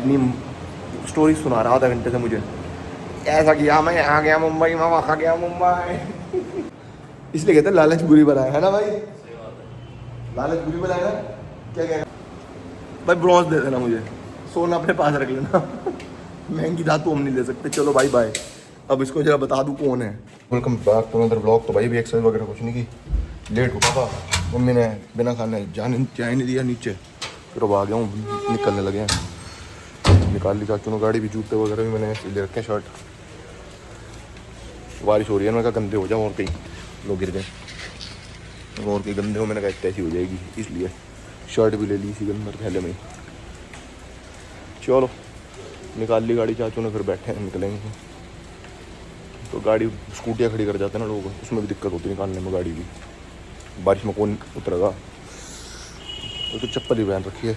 अपनी स्टोरी सुना रहा आधा घंटे से मुझे, ऐसा किया मैं, यहाँ गया मुंबई में, वहाँ गया मुंबई। इसलिए कहते हैं लालच बुरी बलाए, है ना भाई? लालच बुरी बलाए ना। क्या कहेगा भाई? ब्रॉन्ज दे देना मुझे, सोना अपने पास रख लेना। महंगी धातु हम नहीं ले सकते। चलो भाई बाय। अब इसको जरा बता दूँ कौन है। Welcome back to another blog. तो भाई भी एक्सरसाइज वगैरह कुछ नहीं की, लेट उठा था, मम्मी ने बिना खाने जाने नहीं दिया नीचे, फिर अब आ गया हूँ, निकलने लगे हैं। निकाल ली चाचू ने गाड़ी भी, जूते वगैरह भी मैंने ले रखे हैं, शर्ट। बारिश हो रही है, मैंने कहा गंदे हो जाओ और कहीं लोग गिर गए और कहीं गंदे हो, मैंने कहा ऐसी हो जाएगी, इसलिए शर्ट भी ले ली इसी के अंदर पहले में ही। चलो निकाल ली गाड़ी चाचू ने, फिर बैठे हैं निकलेंगे। तो गाड़ी स्कूटियाँ खड़ी कर जाते हैं ना लोग, उसमें भी दिक्कत होती है निकालने में गाड़ी भी। बारिश में कौन उतरेगा? तो चप्पल ही पहन रखी है,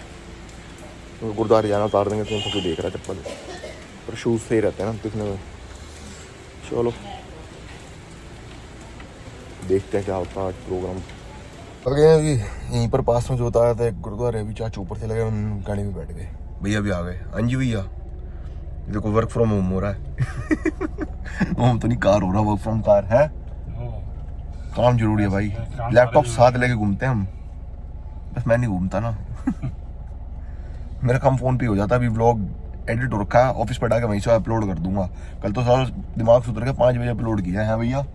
तो गुरुद्वारे जाना उतार देंगे तो कोई देख रहा है चप्पल, पर शूज़ सही रहते हैं ना दिखने में। चलो देखते हैं क्या होता है आज प्रोग्राम। लगे अभी यहीं पर पास में जो होता था एक गुरुद्वारे, अभी चाचू ऊपर से लगे, उन गाड़ी में बैठ गए। भैया भी आ गए। हाँ जी भैया, देखो वर्क फ्रॉम होम हो रहा है। होम तो नहीं, कार हो रहा, वर्क फ्रॉम कार है। काम जरूरी है भाई, लैपटॉप साथ लेके घूमते हैं हम, बस मैं नहीं घूमता ना। मेरा काम फोन पे हो जाता है। अभी व्लॉग एडिट हो रखा है, ऑफिस पर आके वहीं से अपलोड कर दूंगा। कल तो सारा दिमाग से उतर गया, 5 बजे अपलोड किया है भैया,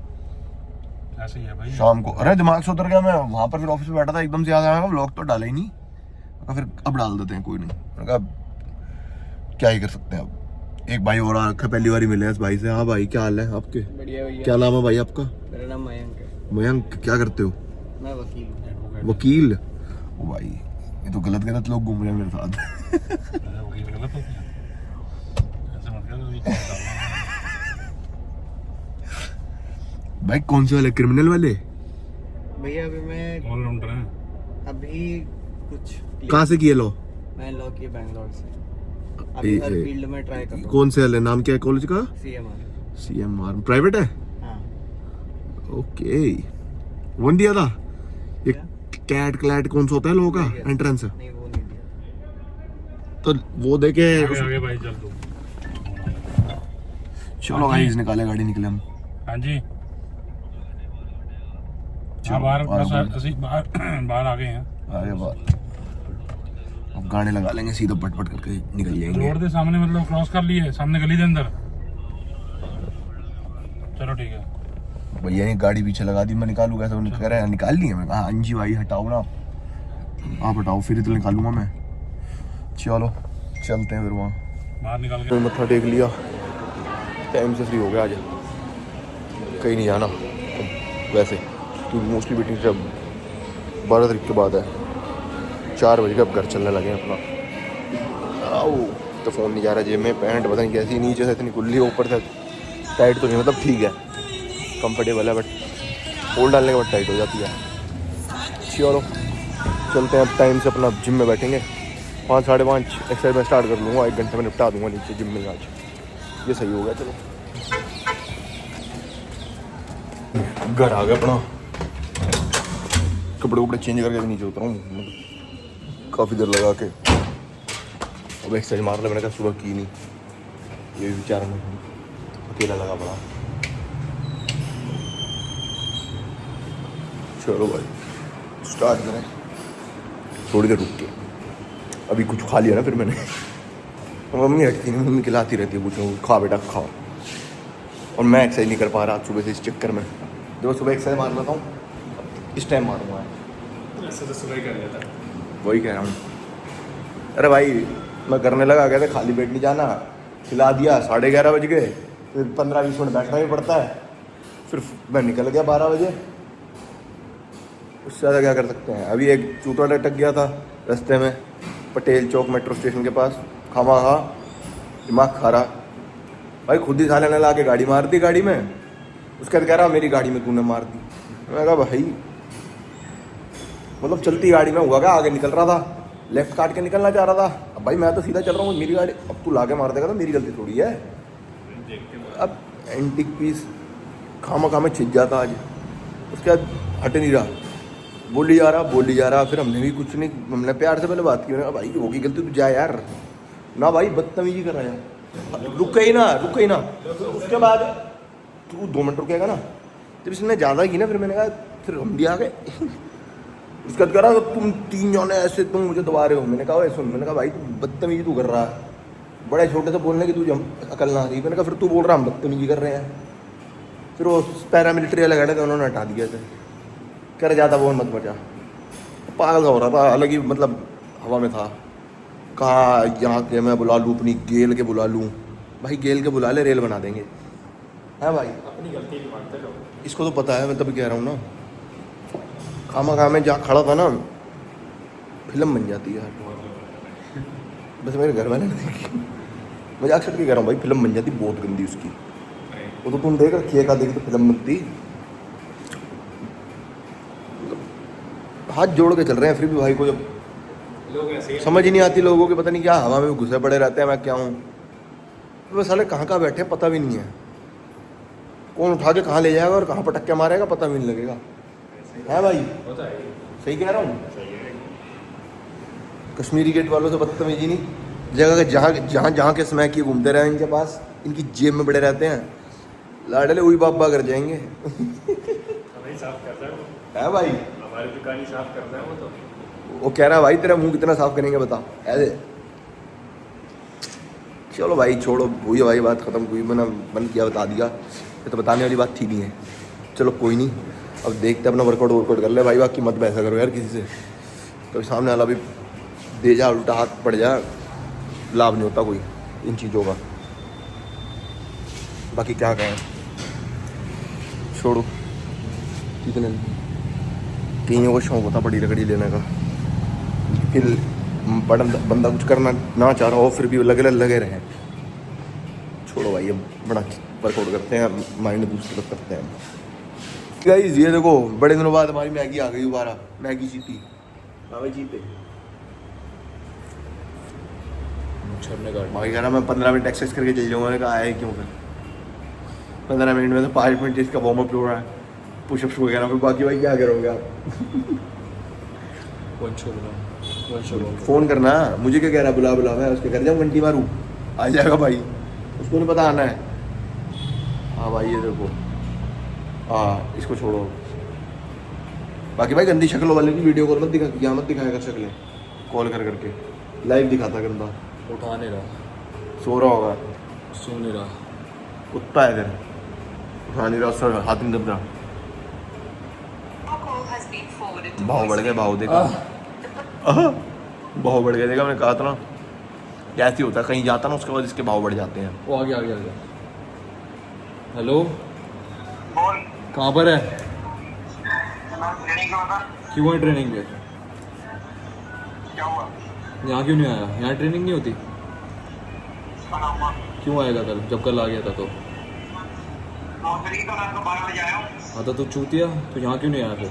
ऐसे ही है भाई शाम को। अरे दिमाग से उतर गया, मैं वहां पर फिर ऑफिस में बैठा था, एकदम से याद आया व्लॉग तो डाला ही नहीं। फिर अब डाल देते हैं, कोई नहीं। मैंने कहा क्या ही कर सकते हैं अब। एक भाई और आ रखा, पहली बार मिले हैं इस भाई से। हाँ भाई क्या हाल है आपके? बढ़िया भैया। क्या नाम है भाई आपका? मेरा नाम मयंक है। मयंक, क्या करते हो? मैं वकील हूँ। वकील? ओ भाई, ये तो गलत गलत लोग घूम रहे हैं मेरे साथ। वकील गलत होती है, ऐसे मत कर। भाई कौन से वाले? क्रिमिनल वाले? भैया अभी मैं ऑलराउंडर हैं। अभी कुछ कहाँ से किए लो? मैं लॉ किया बैंगलोर से। अभी हर फील्ड में ट्राई कर रहा हूँ। कौन से वाले? नाम क्या है कॉलेज का? CMR। CMR प्राइवेट है? हाँ। ओके, वन दिया था ये? कैट क्लैट कौन सा होता है लोगों का एंट्रेंस? नहीं वो नहीं दिया। तो वो देके आगे भाई चल तू। चलो गाइस निकाले गाड़ी, निकले हम। हाँ जी, हाँ बाहर बाहर आ गए हैं। आगे बात, अब गाने लगा लेंगे, सीधा पट करके निकल जाएंगे। रोड के सामने मतलब क्रॉस कर लिए, सामने गली के अंदर। चलो ठीक है। भैया ने गाड़ी पीछे लगा दी, मैं निकालूंगा कैसे? उन्हें कह रहे हैं निकाल ली है। मैं कहा हाँ जी भाई हटाओ ना आप हटाओ, फिर तो निकालूंगा मैं। चलो चलते हैं फिर वहाँ। बाहर निकाल के मत्था टेक लिया, टाइम से फ्री हो गया आज, कहीं नहीं जाना वैसे, क्योंकि मोस्टली मीटिंग जब 12 तारीख के बाद है। 4 बजे के अब घर चलने लगे हैं अपना। आओ तो फ़ोन नहीं जा रहा जेब में, पैंट पता नहीं कैसी, नीचे से इतनी खुली, ऊपर से टाइट तो नहीं, मतलब ठीक है, कंफर्टेबल है, बट होल डालने के बाद टाइट हो जाती है। चलो चलते हैं अब, टाइम से अपना जिम में बैठेंगे। 5 साढ़े 5 एक्सरसाइज में स्टार्ट कर लूँगा, 1 घंटे में निपटा दूँगा नीचे जिम में आज। ये सही हो गया। चलो घर आ गया अपना, कपड़े वपड़े चेंज करके नीचे उतरा हूँ, काफ़ी देर लगा के। अब एक्सरसाइज मार ले, मैंने कहा सुबह की नहीं, ये विचार में अकेला लगा पड़ा। चलो भाई स्टार्ट करें, थोड़ी देर रुक के। अभी कुछ खा लिया ना फिर मैंने, मम्मी हटती नहीं, मम्मी खिलाती रहती है, पूछो खा बेटा खाओ, और मैं एक्सरसाइज नहीं कर पा रहा सुबह से इस चक्कर में। देखो सुबह एक्सरसाइज मार लेता हूँ, इस टाइम मारूंगा, ऐसे तो सुबह ही कर लेता। वही कह रहा हूँ। अरे भाई मैं करने लगा, कहते खाली पेट नहीं जाना, खिला दिया, 11:30 बज गए, फिर 15-20 मिनट बैठना भी पड़ता है, फिर मैं निकल गया 12 बजे। उससे ज़्यादा क्या कर सकते हैं। अभी एक चूता अटक गया था रास्ते में, पटेल चौक मेट्रो स्टेशन के पास, खामा खा दिमाग खा रहा भाई, खुद ही साले ने ला के गाड़ी मार दी गाड़ी में। उसके बाद कह रहा मेरी गाड़ी में तूने मार दी। मैं कहा भाई मतलब चलती गाड़ी में हुआ क्या, आगे निकल रहा था, लेफ्ट काट के निकलना चाह रहा था। अब भाई मैं तो सीधा चल रहा हूँ, मेरी गाड़ी, अब तू ला के मार देगा तो मेरी गलती थोड़ी है। अब एंटिक पीस खामा में छिज जाता आज। उसके बाद हट नहीं रहा, बोली जा रहा। फिर हमने भी कुछ नहीं, हमने प्यार से पहले बात की, मैंने कहा भाई होगी गलती, तू जा यार, ना भाई बदतमीजी कर रहा है, रुके ही ना। उसके बाद तू 2 मिनट रुकेगा ना, जब इसने ज़्यादा की ना फिर मैंने कहा फिर हम भी आ गए। उसके बाद कह रहा तुम 3 जाने ऐसे तुम मुझे दबा रहे हो। मैंने कहा सुन, मैंने कहा भाई तू बदतमीजी तू कर रहा है, बड़े छोटे से बोलने की तुझे अकल ना आ रही। मैंने कहा फिर तू बोल रहा हम बदतमीजी कर रहे हैं। फिर वो पैरामिलिट्री वाले खड़े थे, उन्होंने हटा दिया थे, कह रहे ज़्यादा बोल मत बचा। पागल हो रहा था, अलग ही मतलब हवा में था। कहा यहाँ के मैं बुला लूँ अपनी गेल के बुला लूँ, भाई गेल के बुला ले, रेल बना देंगे। है भाई अपनी गलती नहीं मानते लोग। इसको तो पता है, मैं तभी कह रहा हूँ ना, खामा में जहाँ खड़ा था ना फिल्म बन जाती है। बस मेरे घर वाले ने देखी, मजाक से कह रहा हूँ भाई, फिल्म बन जाती बहुत गंदी उसकी। वो तो तुम देख रखी है, का देख तो फिल्म बनती। हाथ जोड़ के चल रहे हैं फिर भी भाई को जब लोग ऐसे समझ ही नहीं आती लोगों की, पता नहीं क्या हवा में घुसे पड़े रहते हैं। मैं क्या हूँ वो साले कहाँ बैठे पता भी नहीं है, कौन उठा के कहाँ ले जाएगा और कहाँ पटक के मारेगा पता भी नहीं लगेगा। है भाई होता है। सही कह रहा हूँ। सही है। कश्मीरी गेट वालों से बदतमीजी नहीं, जगह के जहाँ के स्मैक ये घूमते रहे इनके पास, इनकी जेब में बड़े रहते हैं, लाडले वही बाबा कर जाएंगे। हमें साफ करता है वो। है भाई हमारी दुकान ही साफ करता है वो तो। वो कह रहा है भाई तेरा मुंह कितना साफ करेंगे बता ऐसे। चलो भाई छोड़ो, हुई है भाई बात खत्म, हुई मैंने बंद किया, बता दिया। ये तो बताने वाली बात थी नहीं है। चलो कोई नहीं, अब देखते अपना वर्कआउट कर ले भाई, बाकी मत पैसा करो यार किसी से, कभी सामने वाला भी दे जा उल्टा हाथ पड़ जा, लाभ नहीं होता कोई इन चीज़ों का। बाकी क्या कहें, छोड़ो। कितने कईयों को शौक होता बड़ी लकड़ी लेने का, फिर बंदा कुछ करना ना चाह रहा हो फिर भी लगे रहे। छोड़ो भाई, अब बड़ा वर्कआउट करते हैं, माइंड दूसरी तरफ करते हैं। गाइस ये देखो, बड़े दिनों बाद हमारी मैगी आ गई दोबारा, मैगी जीती। हाँ भाई जीते। भाई कह रहा मैं 15 मिनट एक्सरसाइज करके चल जाऊँगा। मैंने कहा आया क्यों फिर 15 मिनट में तो 5 मिनट इसका वार्म अप हो रहा है, पुशअप्स वगैरह, फिर बाकी भाई क्या करोगे आप। फ़ोन करना, मुझे क्या कह रहा बुला मैं उसके घर जाऊँ घंटी मारूँ, आ जाएगा भाई, उसको नहीं पता आना है। हाँ भाई ये देखो, हाँ इसको छोड़ो। बाकी भाई गंदी शक्लों वाले की वीडियो कॉल मत दिखाएगा शक्लें, कॉल करके लाइव दिखाता गंदा। उठा नहीं रहा, सो रहा होगा, सो नहीं रहा, कुत्ता है इधर, उठा नहीं रहा, सर हाथ नहीं दब रहा। भाव बढ़ गए, भाव देखा भाव बढ़ गए, देखा मैंने कहा था ना, ऐसे ही होता है, कहीं जाता ना उसके बाद इसके भाव बढ़ जाते हैं। वो आ गया। हेलो कहाँ पर है? क्यों है ट्रेनिंग पे? यहाँ क्यों नहीं आया? यहाँ ट्रेनिंग नहीं होती? क्यों आएगा कल, जब कल आ गया था तो? हाँ तो तू चूतिया, तो यहाँ क्यों नहीं आया फिर?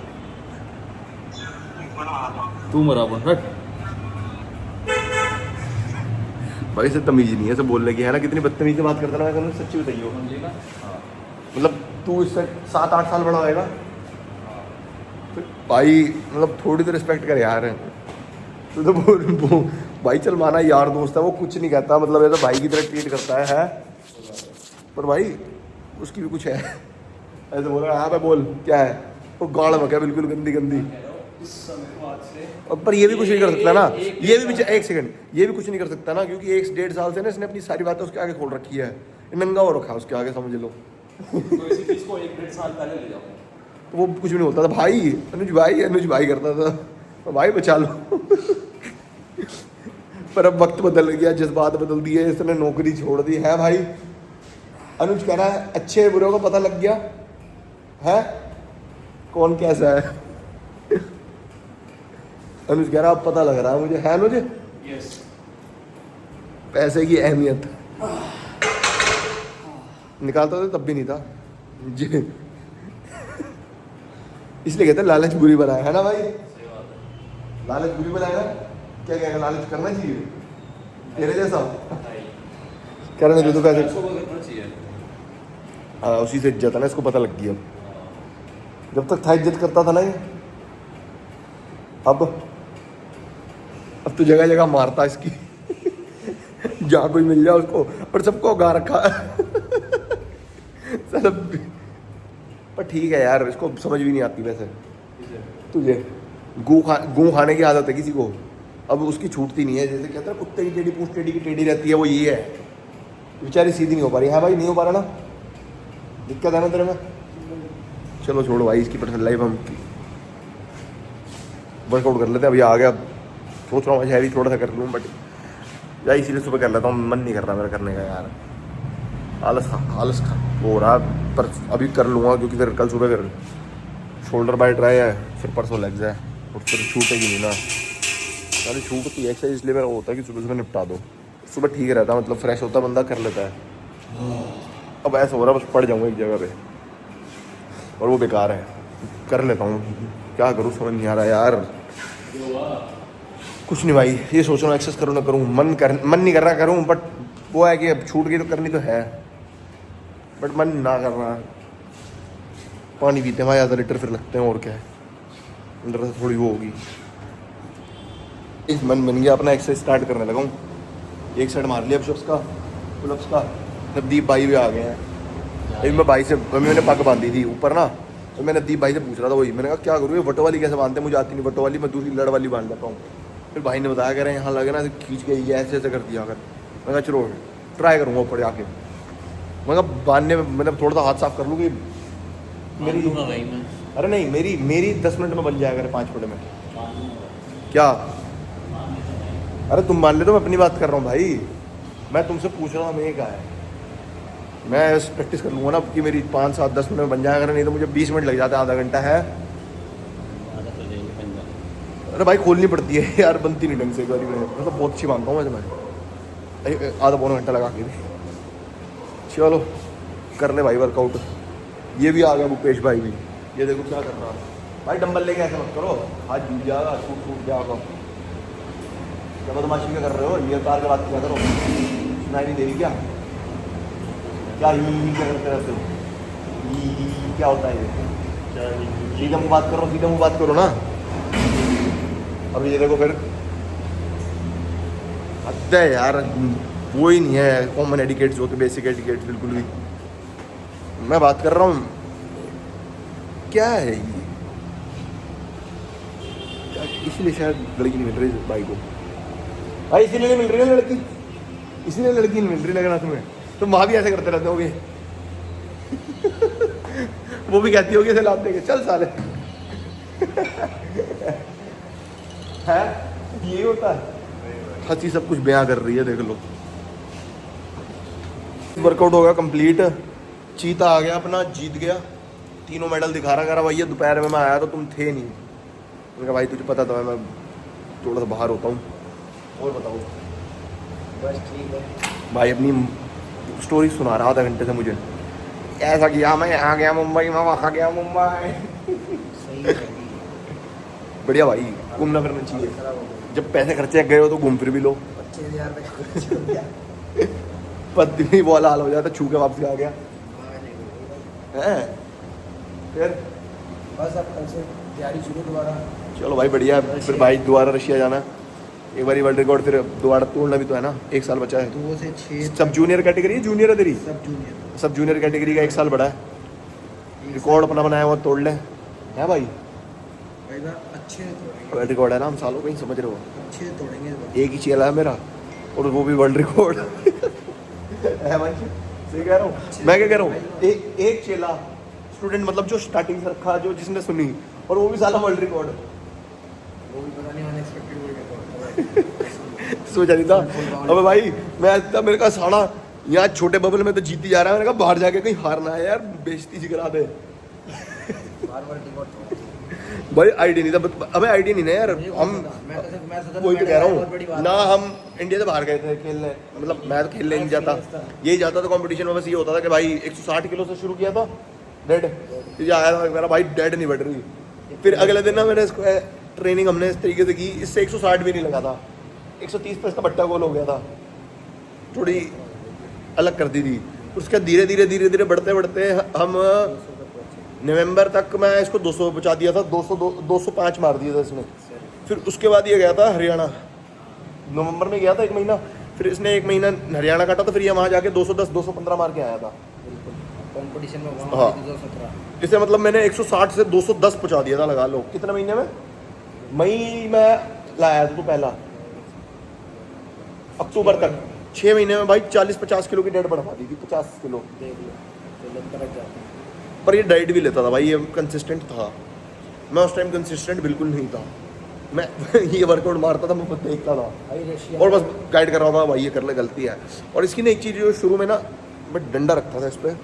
तू मरा अपन हट। भाई से तमीज नहीं है, सब बोलने की है ना, कितनी बदतमीजी से बात करता ना, मैं सच्ची बताइए। मतलब तू इससे 7-8 साल बड़ा होएगा भाई, मतलब थोड़ी तो रिस्पेक्ट कर यार। तू तो बोल भाई चल माना यार दोस्त है, वो कुछ नहीं कहता, मतलब ये तो भाई की तरह ट्रीट करता है पर भाई उसकी भी कुछ है। ऐसे बोल रहा है, हाँ भाई बोल क्या है, वो गाड़ मका बिल्कुल गंदी। पर ये भी कुछ नहीं कर सकता ना, ये भी एक सेकंड, ये भी कुछ नहीं कर सकता ना, क्योंकि 1-1.5 साल से ना इसने अपनी सारी बातें उसके आगे खोल रखी है, नंगा हो रखा है उसके आगे, समझ लो। तो इसी चीज को 1-1.5 साल पहले ले जाओ, तो वो कुछ भी नहीं होता था भाई। अनुज भाई करता था, तो भाई बचा लो। पर अब वक्त बदल गया, जज्बात बदल दिए, इसने नौकरी छोड़ दी है भाई। अनुज कह रहा है अच्छे बुरे को पता लग गया है कौन कैसा है। अनुज कह रहा अब पता लग रहा है मुझे, है अनुज? यस। पैसे की अहमियत निकालता था तब भी नहीं था जी। इसलिए कहते हैं लालच बुरी बनाए, है ना भाई? लालच बुरी बनाए ना, क्या कहेगा, लालच करना चाहिए तेरे जैसा करने दे तो कैसे। हाँ उसी से इज्जत है ना, इसको पता लग गई। अब जब तक था इज्जत करता था ना ये, अब तो जगह जगह मारता इसकी। जहाँ कोई मिल जाए उसको, पर सबको गा रखा सब। पर ठीक है यार, इसको समझ भी नहीं आती वैसे। तुझे गू खाने की आदत है किसी को, अब उसकी छूटती नहीं है। जैसे कहते हैं कुत्ते की टेढ़ी पूंछ टेढ़ी की टेढ़ी रहती है, वो ये है, बेचारी सीधी नहीं हो पा रही है भाई, नहीं हो पा रहा ना, दिक्कत है ना तेरे में। चलो छोड़ो भाई इसकी पर्सनल लाइफ, हम वर्कआउट कर लेते हैं। अभी आ गया, सोच रहा हूँ हैवी थोड़ा सा कर लूँ, बट यार इसीलिए सुबह कर लेता हूँ, मन नहीं कर रहा मेरा करने का यार, आलस खा हो रहा। पर अभी कर लूँगा क्योंकि फिर कल सुबह फिर शोल्डर बाय ट्राई है, फिर परसों लेग्स है, और फिर छूटेगी नहीं ना। अरे छूटती है एक्सरसाइज, इसलिए मेरा होता है कि सुबह सुबह निपटा दो, सुबह ठीक रहता है, मतलब फ्रेश होता बंदा, कर लेता है। अब ऐसा हो रहा है बस पड़ जाऊँगा एक जगह पे, और वो बेकार है। कर लेता हूँ, क्या करूँ समझ नहीं आ रहा यार। कुछ नहीं भाई, ये सोच रहा हूँ एक्सरसाइज करूँ ना करूँ, मन नहीं कर रहा करूँ, बट वो है कि अब छूट गई तो करनी तो है, बट मन ना कर रहा। पानी पीते हैं भाई, आधा लीटर फिर लगते हैं, और क्या है, अंदर से थोड़ी वो होगी। इस मन बन गया अपना, एक्सरसाइज स्टार्ट करने लगा हूँ। एक सेट मार लिया पुशअप्स का, पुलअप्स का। नवदीप भाई भी आ गए हैं। एक मैं भाई से, मैंने पग बांधी थी ऊपर ना, तो मैं नवदीप भाई से पूछ रहा था वही, मैंने कहा क्या करूँ, ये वटो वाली कैसे बांधते हैं, मुझे आती नहीं वटो वाली, मैं दूसरी लड़ वाली बांध लेता हूँ। फिर भाई ने बताया, कह रहे हैं यहाँ लगे ना खींच के ये ऐसे ऐसे कर दिया अगर। मैं कहा चलो ट्राई करूँगा ऊपर जाके। मैं कहा बांधने में मतलब थोड़ा सा हाथ साफ कर लूँ कि मेरी, अरे नहीं मेरी 10 मिनट में बन जाएगा, 5 मिनट में क्या। अरे तुम मान ले, तो मैं अपनी बात कर रहा हूँ भाई, मैं तुमसे पूछ रहा हूँ हमें क्या है। मैं प्रैक्टिस कर लूँगा ना कि मेरी 5, 7, 10 मिनट में बन जाएगा, नहीं तो मुझे 20 मिनट लग जाता है, आधा घंटा है। अरे भाई खोलनी पड़ती है यार, बनती नहीं ढंग से एक बार में, मतलब बहुत अच्छी मानता हूँ मैं आधा पौना घंटा लगा के भी। चलो कर ले भाई वर्कआउट। ये भी आ गया भूपेश भाई भी, ये देखो क्या कर रहा है भाई, डंबल लेके ऐसे मत करो, हाथ टूट जाएगा, टूट जाएगा। क्या बदमाशी क्या कर रहे हो, ये कार का बात क्या करो, सुनाई नहीं दे रही क्या, क्या क्या करते रहते हो, क्या होता है ये, सीधा मुँह बात करो, सीधा मुँह बात करो ना। अब ये देखो फिर हद है यार, वो ही नहीं है कॉमन एडिकेट्स होते, बेसिक एडिकेट्स बिल्कुल भी। मैं बात कर रहा हूँ क्या है ये, इसीलिए शायद लड़की नहीं मिल रही भाई को, भाई इसीलिए नहीं मिल रही है लड़की, इसीलिए लड़की नहीं मिल रही लगना तुम्हें। तुम वहाँ भी ऐसे करते रहते होगे वो भी कहती होगी ऐसे लाभ देके चल साले है, ये होता है। हंसी सब कुछ बयां कर रही है, देख लो। वर्कआउट हो गया कंप्लीट, चीता आ गया अपना, जीत गया, 3 मेडल दिखा रहा, कह रहा भैया दोपहर में मैं आया तो तुम थे नहीं। मैंने कहा भाई तुझे पता तो है मैं थोड़ा सा बाहर होता हूँ। और बताओ, बस ठीक है भाई अपनी स्टोरी सुना रहा आधा घंटे से मुझे, ऐसा किया मैं यहाँ गया मुंबई में, वहाँ गया मुंबई। सही है बढ़िया भाई, घूमना फिरना चाहिए, जब पैसे खर्चे गए हो तो घूम फिर भी लो। 25,000 पत्नी वो हाल हो जाता, छू के वापस आ गया है। फिर बस अब कल से तैयारी शुरू दोबारा। चलो भाई बढ़िया, फिर भाई दोबारा रशिया जाना, एक बार वर्ल्ड रिकॉर्ड फिर दोबारा तोड़ना भी तो है ना, 1 साल बचा है। 2 से 6 सब जूनियर कैटेगरी, जूनियर है तेरी, सब जूनियर कैटेगरी का 1 साल बड़ा है, रिकॉर्ड अपना बनाया हुआ तोड़ ले है भाई। अच्छे तोड़ेंगे, वर्ल्ड रिकॉर्ड है ना, हम सालों को ही समझ रहे हो, अच्छे तोड़ेंगे। एक ही चेला है मेरा, और वो भी वर्ल्ड रिकॉर्ड है भाई, सही कह रहा हूँ मैं, क्या कह रहा हूँ, एक चेला स्टूडेंट, मतलब जो स्टार्टिंग से रखा, जो जिसने सुनी, और वो भी साला वर्ल्ड रिकॉर्ड। वो भी पता नहीं अनएक्सपेक्टेड वर्ल्ड रिकॉर्ड सोचा नहीं था। अबे भाई मैं तब, मेरे का साड़ा यहाँ छोटे बबल में तो जीती जा रहा है, मैंने कहा बाहर जाके कहीं हारना है यार, बेइज्जती सी करा दे। वर्ल्ड रिकॉर्ड भाई आईडी नहीं था, अबे आईडी नहीं ना यार, हम वही तो कह रहा हूँ ना, हम इंडिया से बाहर गए थे खेलने, मतलब मैं तो खेलने नहीं जाता, यही जाता था कंपटीशन में, बस ये होता था कि भाई 160 किलो से शुरू किया था डेड, ये आया था मेरा भाई डेड नहीं बढ़ रही। फिर अगले दिन ना मैंने इसको ट्रेनिंग हमने इस तरीके से की, इससे 160 भी नहीं लगा था, 130 पे इसका बट्टा गोल हो गया था, थोड़ी अलग कर दी थी। उसके धीरे धीरे बढ़ते बढ़ते हम नवंबर तक मैं इसको 200 बचा दिया था, 205 मार दिया था इसने। फिर उसके बाद ये गया था हरियाणा, नवंबर में गया था 1 महीना, फिर इसने 1 महीना हरियाणा काटा तो फिर ये वहाँ जाके 210 215 मार के आया था। बिल्कुल कंपटीशन में हाँ। वहाँ 217। इसे मतलब मैंने 160 से 210 पहुँचा दिया था, लगा लो कितने महीने में। मई में लाया था तो पहला, अक्टूबर तक 6 महीने में भाई 40-50 किलो की डेट बढ़वा दी थी, 50 किलो। देख लो तो लगता रह जाता है। पर ये डाइट भी लेता था भाई, ये कंसिस्टेंट था। मैं उस टाइम कंसिस्टेंट बिल्कुल नहीं था। मैं ये वर्कआउट मारता था, मैं खुद देखता था भाई रशिया और बस गाइड कर रहा था, भाई ये कर ले, गलती है। और इसकी ना एक चीज़ जो शुरू में ना मैं डंडा रखता था इस पर,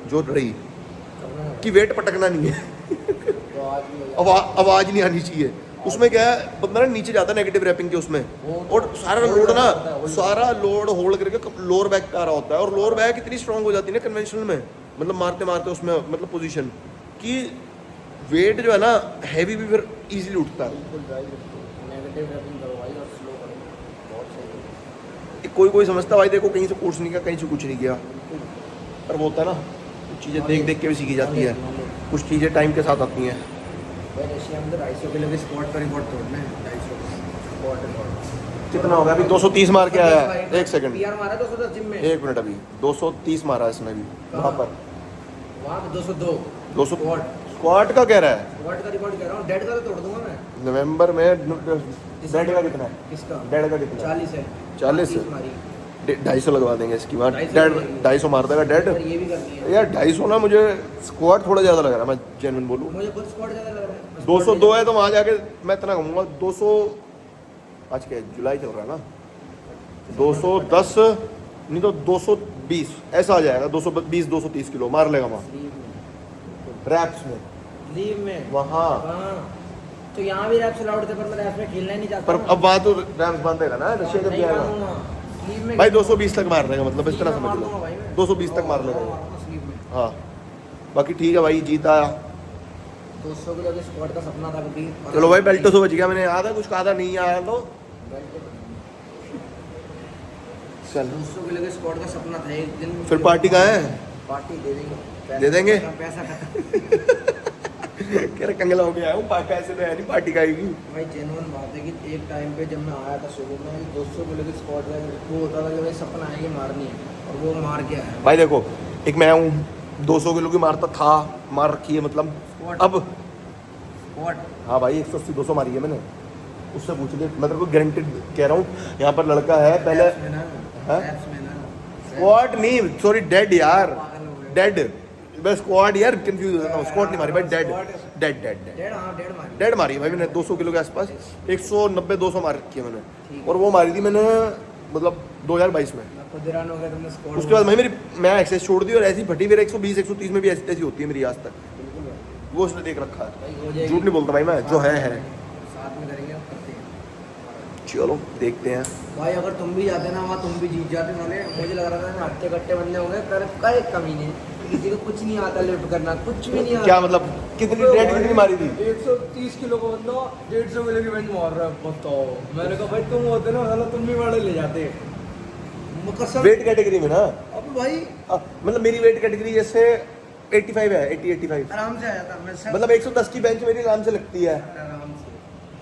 जो रही करना है। कि वेट पटकना नहीं है, तो आज भी हो जाता आवाज़ नहीं आनी चाहिए। उसमें क्या है, बंदा ना नीचे जाता है नेगेटिव रैपिंग के उसमें, और सारा लोड ना, सारा लोड होल्ड करके लोअर बैक पे आ रहा होता है। और लोअर बैक इतनी स्ट्रांग हो जाती है ना कन्वेंशनल में, मतलब मारते मारते उसमें मतलब पोजीशन कि वेट जो है ना हैवी भी फिर इजीली उठता है। बिल्कुल ड्राइव नेगेटिव रैपिंग करो भाई और स्लो करो, बहुत सही है। कोई समझता भाई देखो कहीं से कोर्स नहीं किया, कहीं से कुछ नहीं किया, पर वो होता है ना कुछ चीज़ें देख देख के भी सीखी जाती है, कुछ चीज़ें टाइम के साथ आती हैं। भाई रशिया में तो 250 किलो के स्क्वाट का रिकॉर्ड तोड़ना है। 250 स्क्वाट रिकॉर्ड कितना हो गया अभी? 230 मार के आया है। एक सेकंड, पीआर मारा 210 जिम में। 1 मिनट, अभी 230 मारा इसने भी वहाँ पर। वहाँ पे 202 200 स्क्वाट। स्क्वाट का कह रहा है स्क्वाट का रिकॉर्ड कह रहा हूँ, डेड का तो तोड़ दूंगा मैं। नवंबर में। डेड का कितना है? किसका? डेड का कितना है? 40 है। 40 30 मारी। 250 लगवा देंगे इसकी बात। 250 डेड लगेगी। 250 मार देगा डेड। और ये भी करनी है यार 250 ना, मुझे स्क्वाट थोड़ा ज़्यादा लग रहा है, मैं जेन्युइन बोलूँ। मुझे खुद स्क्वाट ज़्यादा लग रहा है। 202 है तो वहाँ जाके मैं इतना कहूँगा 200। आज क्या है, जुलाई चल रहा है ना, 210 नहीं तो 220 ऐसा आ जाएगा। 220 230 किलो मार लेगा वहाँ रैप्स में, लीव में वहाँ। हाँ। तो यहाँ भी रैप्स अलाउड थे, पर मैं रैप्स में खेलना ही नहीं चाहता पर हूँ। अब वहाँ तो रैप्स बांधेगा ना रशिया जब नहीं जाएगा मारूंगा। लीव में भाई। 220 तक मार लेगा, मतलब इस तरह लीव में समझ मार दूंगा भाई लो, मैं। 220 तक मार लेगा। मारूंगा स्लीव में। हाँ बाकी ठीक है भाई, जीता। 200 किलो के स्क्वाट का सपना था कभी। चलो भाई बेल्ट तो बच गया, मैंने आधा कुछ कहा था, नहीं आया तो चल। 200 किलो के स्क्वाट का सपना था एक दिन। फिर पार्टी कहाँ है? पार्टी दे देंगे। दे देंगे? पैसा कह रहे कंगला हो गया हूँ, पैसे तो है नहीं, पार्टी का आएगी। भाई जेन्युइन बात है कि एक टाइम पे जब मैं आया था शुरू में 200 किलो की स्क्वाट का वो होता था कि भाई सपना है कि मारनी है, और वो मार के आया भाई देखो, एक मैं हूँ 200 किलो की मारता था, मार रखी है मतलब। अब स्क्वाट। हाँ भाई 180 200 मारी है मैंने, उससे पूछ लिया, मैं तेरे को गारंटेड कह रहा हूँ। यहाँ पर लड़का है पहले, हाँ? स्क्वाट नहीं, सॉरी डेड यार, डेड। मैं स्क्वाड यार कंफ्यूज हो जाता हूँ, स्क्वाट नहीं मारी भाई, डेड डेड डेड डेड डेढ़ हाँ डेढ़ मारी। डेड मारी है भाई मैंने 200 किलो के आसपास, 190 200 मार रखी है मैंने। ठीक। और वो मारी थी मैंने मतलब 2022 में। मैं खुद हैरान हो गया तुमने स्क्वाट। उसके बाद मैं एक्सरसाइज छोड़ दी और ऐसी फटी, फिर 120 130 में भी ऐसी तैसी होती है मेरी आज तक। बिल्कुल भाई। वो उसने देख रखा है, भाई हो जाएगी। झूठ नहीं बोलता भाई मैं, जो है। साथ में करेंगे, करते हैं। चलो देखते हैं। भाई अगर तुम भी जाते ना वहाँ, तुम भी जीत जाते साले। मुझे लग रहा था मैं हट्टे कट्टे बंदे होंगे, पर कई कमी नहीं, किसी को कुछ नहीं आता लिफ्ट करना, कुछ भी नहीं आता। क्या मतलब कितनी डेड कितनी मारी थी? 130 किलो का बंदा 150 किलो की बेंच मार रहा है, बताओ। मैंने कहा भाई तुम होते ना साला, तुम भी बड़े ले जाते। कसम। वेट कैटेगरी में ना, अब भाई मतलब मेरी वेट कैटेगरी जैसे 85 है, 80 85 आराम से आया था मैं सब। मतलब 110 की बेंच मेरी आराम से लगती है। आराम से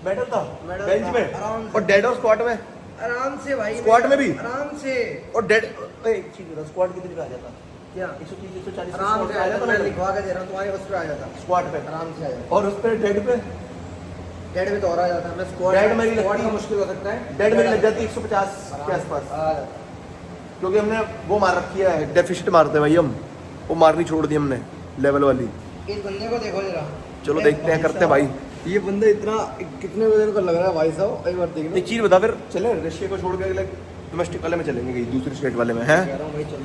मेडल था मेडल बेंच था, में, आराम से। और डेड और स्क्वाट में। आराम से भाई। स्क्वाट में भी? आराम से। और डेड एक चीज बता, स्क्वाट कितने का आ जाता? क्या 130 140 आराम से आ आया था, मैं जाता लिखवा के दे रहा हूँ तुम्हारे बस पे आ जाता। स्क्वाट पे, आराम से आ जाता। और उस पे डेड पे डेड में तो और आ जाता। मैं स्क्वाट डेड मेरी स्क्वाट लगती का है। मुश्किल हो सकता है। डेड मेरी लग जाती 150 के आसपास, आ जाता। क्योंकि हमने वो मार रखी है, डेफिशिट मारते हैं भाई हम, वो मारनी छोड़ दी हमने लेवल वाली। इस बंदे को देखो जरा। चलो देखते हैं, करते हैं भाई। ये बंदा इतना कितने वजन का लग रहा है भाई साहब, एक बार देखना। एक चीज बता, फिर चले रशिया को छोड़ के अगले डोमेस्टिक वाले में चलेंगे, कहीं दूसरी स्टेट वाले में है। कह रहा हूँ भाई चलो।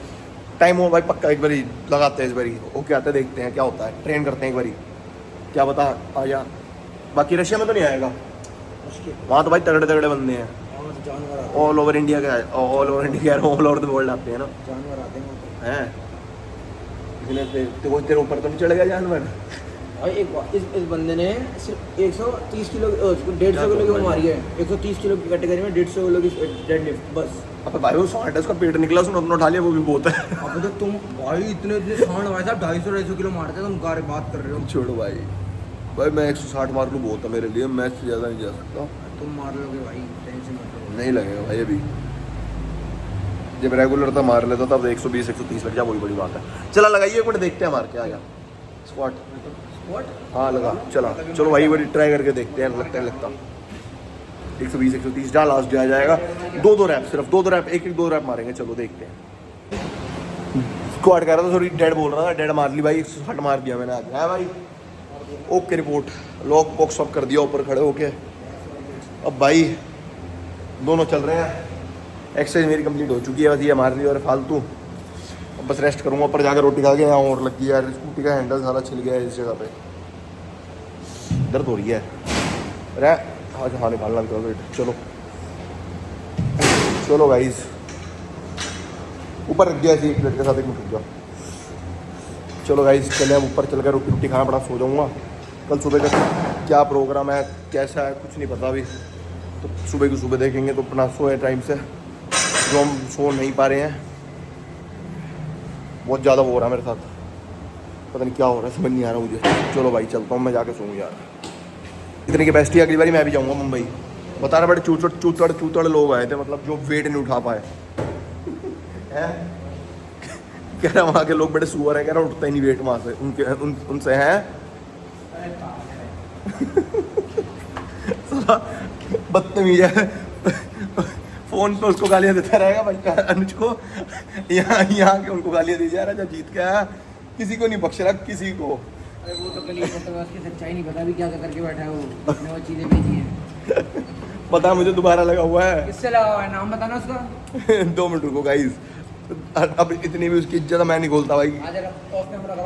टाइम हो भाई पक्का, एक बारी लगाते हैं, इस बारी ओके आते हैं, देखते हैं क्या होता है, ट्रेन करते हैं एक बारी, क्या बता आ जा। बाकी रशिया में तो नहीं आएगा, मुश्किल। वहाँ तो भाई तगड़े तगड़े बंदे हैं, वहाँ से जानवर आते हैं। ऑल ओवर इंडिया के, all over India all over the world आते हैं ना, जानवर आते हैं वहाँ पे। हैं। तेरे ऊपर तो नहीं चढ़ गया जानवर? भाई एक बात, इस बंदे ने सिर्फ 130 किलो 150 किलो की वो मारी है। 130 किलो की कैटेगरी में 150 किलो की डेड लिफ्ट बस। अब भाई वो 60 उसका पेट निकला, उसने अपना उठा लिया, वो भी बहुत है। अब तो तुम भाई इतने सांड भाई साहब 250 किलो मारते हैं, तुम कार बात कर रहे हो। छोड़ो भाई, भाई मैं 160 मार लूँ बहुत है मेरे लिए, मैं इससे ज़्यादा नहीं जा सकता। तुम मार लोगे भाई, टेंशन मत लो। नहीं लगेगा भाई अभी, जब रेगुलर था मार लेता तब 120 130 लग जा, वही बड़ी बात है। चला लगाइए एक मिनट, देखते हैं मार के आ जा स्क्वाट। हाँ लगा, चला चलो भाई बड़ी ट्राई करके देखते हैं, लगता है लगता 120 130 जा, लास्ट जा जाएगा। 2 रैप, सिर्फ 2 रैप, एक 2 रैप मारेंगे, चलो देखते हैं। स्क्वाट कह रहा था, सॉरी डेड बोल रहा था, डेड मार ली भाई, 160 मार दिया मैंने आज। है भाई ओके, रिपोर्ट लॉक बॉक्स सब कर दिया ऊपर खड़े होके। अब भाई दोनों चल रहे हैं, एक्सरसाइज मेरी कंप्लीट हो चुकी है, बस ये मार ली और फालतू। अब बस रेस्ट करूँगा, ऊपर जाकर रोटी खा के। यहाँ और लग गई यार, स्कूटी का हैंडल सारा छिल गया है इस जगह पे, दर्द हो रही है। अरे हाँ निकालना भी तो, चलो चलो गाइस, ऊपर रख दिया ऐसी प्लेट के साथ, एक मिनट रुक जाओ। चलो गाइस चले, अब ऊपर चल कर रोटी रोटी खाना पड़ा, सो जाऊँगा। कल सुबह का क्या प्रोग्राम है, कैसा है, कुछ नहीं पता अभी, तो सुबह की सुबह देखेंगे। तो अपना सोए टाइम से, जो हम सो नहीं पा रहे हैं, बहुत ज़्यादा वो हो रहा है मेरे साथ, पता नहीं क्या हो रहा है, समझ नहीं आ रहा मुझे। चलो भाई चलता हूँ मैं, जाके सोऊँ यार, इतनी कैपेसिटी। अगली बारी मैं भी जाऊँगा मुंबई। बता रहा बड़े चूतड़ लोग आए थे, मतलब जो वेट नहीं उठा पाए हैं। कह रहा वहाँ के लोग बड़े सुअर हैं, कह रहा उठता ही नहीं वेट वहाँ से उनसे हैं। बदतमीज है, फोन पे उसको गालियाँ देता रहेगा भाई अनुज को, यहाँ के उनको गालियाँ दी जा रहा है। जब जीत के आया किसी को नहीं बख्श रहा, किसी को। अरे वो तो कल उसकी सच्चाई नहीं पता भी क्या करके बैठा है वो, उसने वो चीज़ें भेजी हैं। पता मुझे दोबारा लगा हुआ है। किससे लगा हुआ है, नाम बताना उसका। 2 मिनट रुको गाइस, अब इतनी भी उसकी इज्जत मैं नहीं खोलता भाई।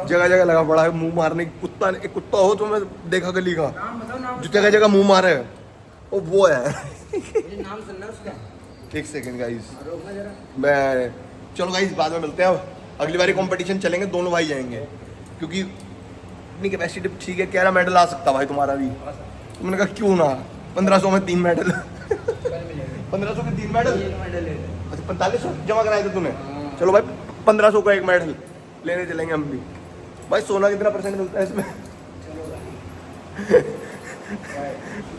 जगह जगह लगा पड़ा है मुंह मारने की। कुत्ता, एक कुत्ता हो तो मैं देखा गली का, नाम बताओ, नाम जो जगह जगह मुंह मारे वो है। मुझे नाम सुनना है उसका। 1 सेकंड गाइस, रोकना जरा। मैं चलो गाइस बाद में मिलते हैं। अब अगली बारी कंपटीशन चलेंगे, दोनों भाई जाएंगे, क्योंकि इतनी कैपेसिटी ठीक है। कह रहा मेडल आ सकता भाई तुम्हारा भी, तो मैंने कहा क्यों ना, 1500 में 3 मेडल 1500 के 3 मेडल, अच्छा 4500 जमा कराए थे तूने। चलो भाई 1500 का 1 मेडल लेने चलेंगे हम भी। भाई सोना कितना % मिलता है इसमें?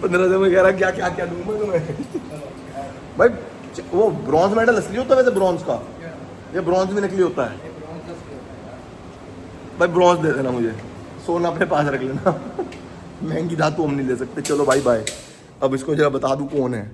1500 में कह रहा क्या क्या क्या दूँ मैं तुम्हें। भाई वो ब्रॉन्ज मेडल असली होता है वैसे, ब्रॉन्ज का, ये ब्रॉन्ज भी नकली होता है भाई। ब्रॉन्ज दे देना मुझे, सोना अपने पास रख लेना। महंगी धातु हम नहीं ले सकते। चलो भाई बाय। अब इसको जरा बता दूँ कौन है।